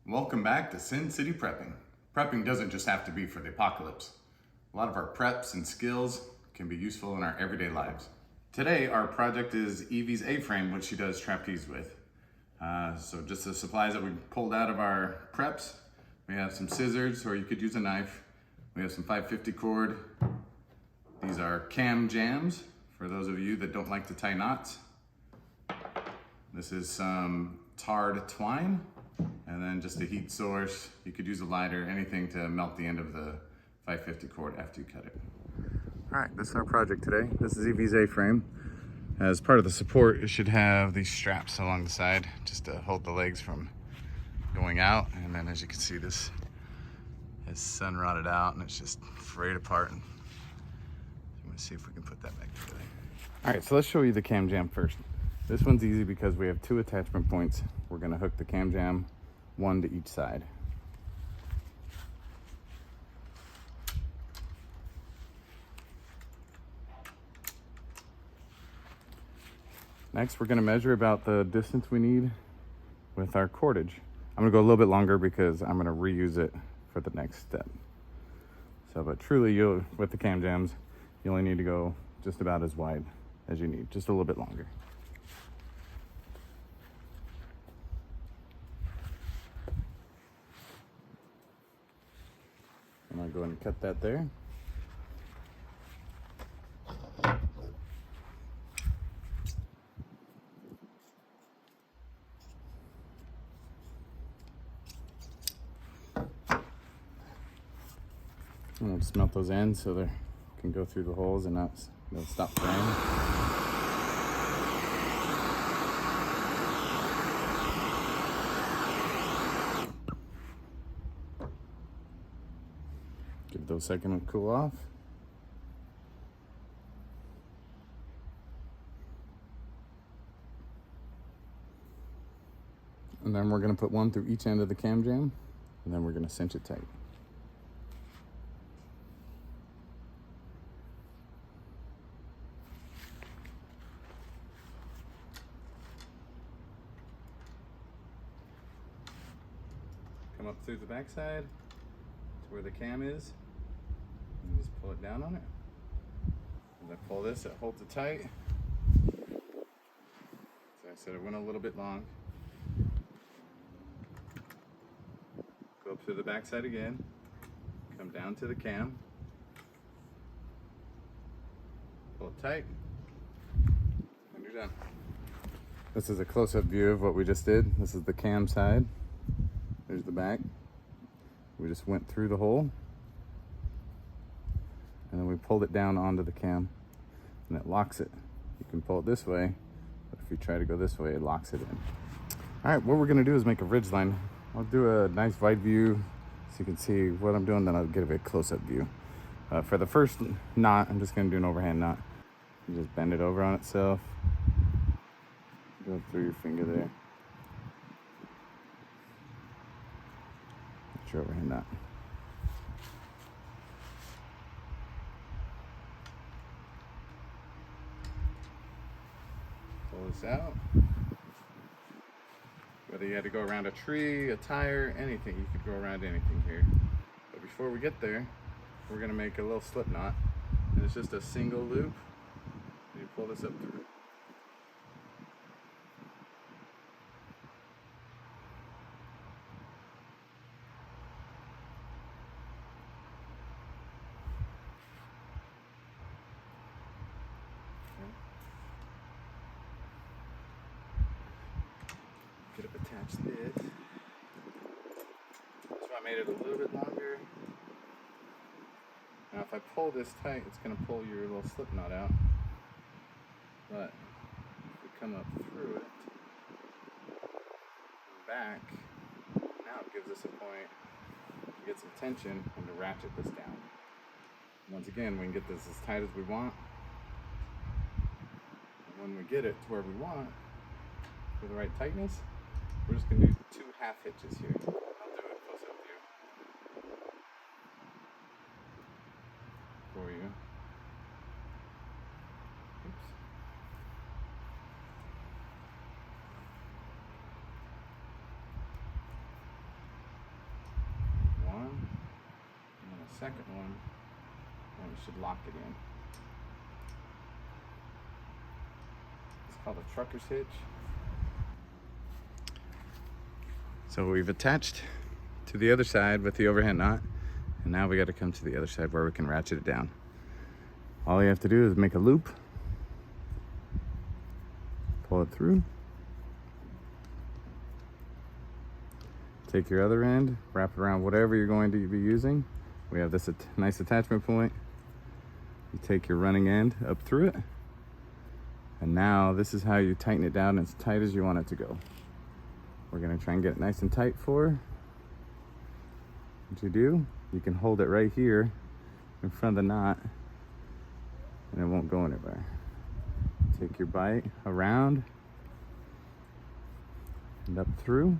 Welcome back to Sin City Prepping. Prepping doesn't just have to be for the apocalypse. A lot of our preps and skills can be useful in our everyday lives. Today, our project is Evie's A-frame, which she does trapeze with. So just the supplies that we pulled out of our preps. We have some scissors, or you could use a knife. We have some 550 cord. These are cam jams, for those of you that don't like to tie knots. This is some tarred twine, and then just a heat source. You could use a lighter, anything to melt the end of the 550 cord after you cut it. All right, this is our project today. This is Evie's A-frame. As part of the support, it should have these straps along the side just to hold the legs from going out. And then as you can see, this is sun rotted out and it's just frayed apart. And I'm gonna see if we can put that back together. All right, so let's show you the cam jam first. This one's easy because we have 2 attachment points. We're gonna hook the cam jam, 1 to each side. Next, we're gonna measure about the distance we need with our cordage. I'm gonna go a little bit longer because I'm gonna reuse it for the next step. So, but truly, with the cam jams, you only need to go just about as wide as you need, just a little bit longer. I'm gonna go ahead and cut that there. And we'll just melt those ends so they can go through the holes and they'll stop fraying. Give those a second to cool off. And then we're gonna put 1 through each end of the cam jam, and then we're gonna cinch it tight. Come up through the backside to where the cam is, and just pull it down on it. As I pull this, it holds it tight. So I said it went a little bit long. Go up through the backside again, come down to the cam, pull it tight, and you're done. This is a close-up view of what we just did. This is the cam side. There's the back. We just went through the hole, and then we pulled it down onto the cam, and it locks it. You can pull it this way, but if you try to go this way, it locks it in. All right, what we're gonna do is make a ridge line. I'll do a nice wide view so you can see what I'm doing, then I'll give it a close-up view. For the first knot, I'm just gonna do an overhand knot. You just bend it over on itself. Go through your finger there. That's your overhand knot. Pull this out. Whether you had to go around a tree, a tire, anything, you could go around anything here. But before we get there, we're gonna make a little slip knot. And it's just a single loop. And you pull this up through. Could have attached it. So I made it a little bit longer. Now if I pull this tight, it's going to pull your little slip knot out. But if we come up through it, and back, now it gives us a point to get some tension and to ratchet this down. Once again, we can get this as tight as we want. And when we get it to where we want, for the right tightness, we're just going to do 2 half hitches here. I'll do a close-up view for you. Oops. second one, and we should lock it in. It's called a trucker's hitch. So we've attached to the other side with the overhand knot, and now we got to come to the other side where we can ratchet it down. All you have to do is make a loop, pull it through, take your other end, wrap it around whatever you're going to be using. We have this nice attachment point. You take your running end up through it, and now this is how you tighten it down as tight as you want it to go. We're gonna try and get it nice and tight for her. What you do, you can hold it right here in front of the knot and it won't go anywhere. Take your bite around and up through,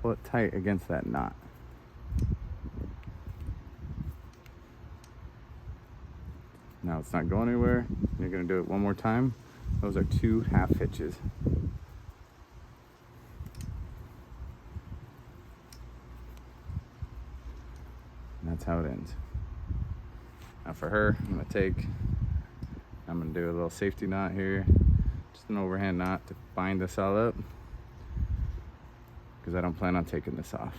pull it tight against that knot. Now it's not going anywhere. You're gonna do it one more time. Those are 2 half hitches. And that's how it ends. Now for her, I'm gonna do a little safety knot here, just an overhand knot to bind this all up, because I don't plan on taking this off.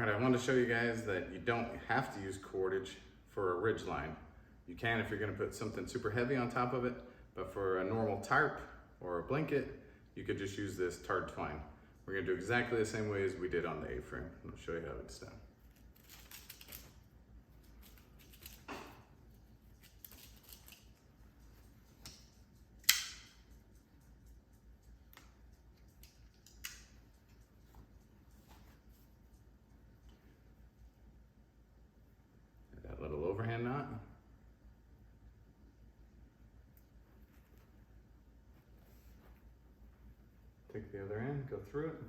I wanted to show you guys that you don't have to use cordage for a ridge line. You can if you're going to put something super heavy on top of it, but for a normal tarp or a blanket, you could just use this tarred twine. We're going to do exactly the same way as we did on the A-frame. I'll show you how it's done. Little overhand knot. Take the other end, go through it.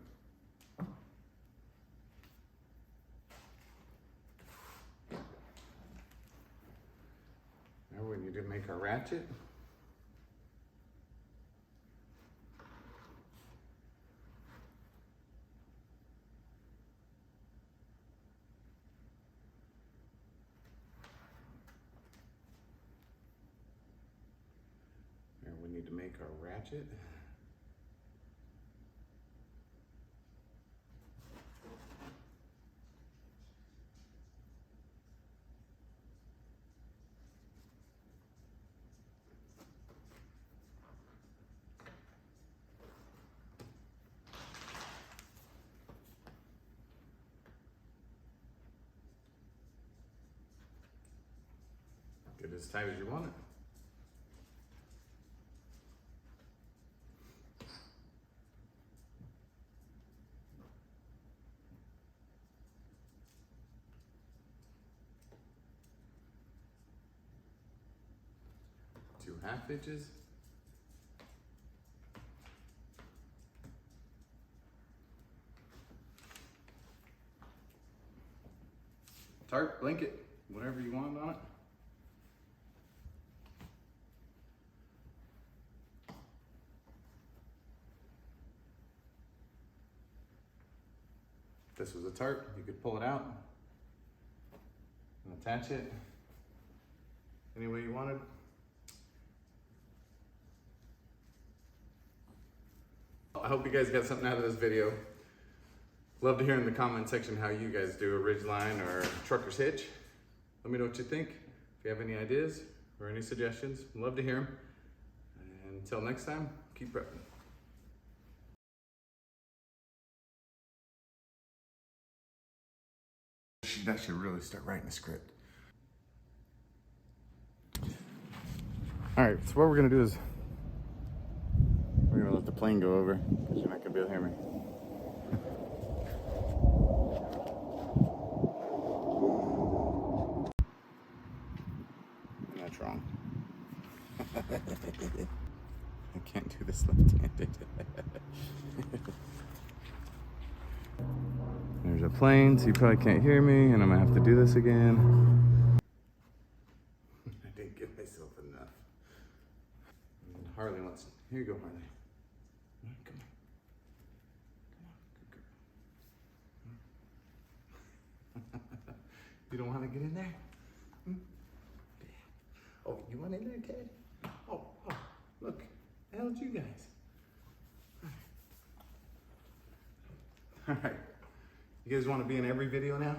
Now we need to make our ratchet. We need to make our ratchet. Get it as tight as you want it. Two half hitches. Tarp, blanket, whatever you want on it. If this was a tarp, you could pull it out and attach it any way you wanted. I hope you guys got something out of this video. Love to hear in the comment section how you guys do a ridgeline or a trucker's hitch. Let me know what you think. If you have any ideas or any suggestions, I'd love to hear them. And until next time, keep prepping. That should really start writing a script. All right, so what we're gonna do is we're gonna let the plane go over, because you're not gonna be able to hear me. That's wrong. I can't do this left-handed. There's a plane, so you probably can't hear me, and I'm gonna have to do this again. I didn't give myself enough. And Harley wants to. Here you go, Harley. Come on. Come on, good girl. You don't want to get in there? Oh, you want in there, Ted? Oh, look. How'd you guys? All right. You guys want to be in every video now?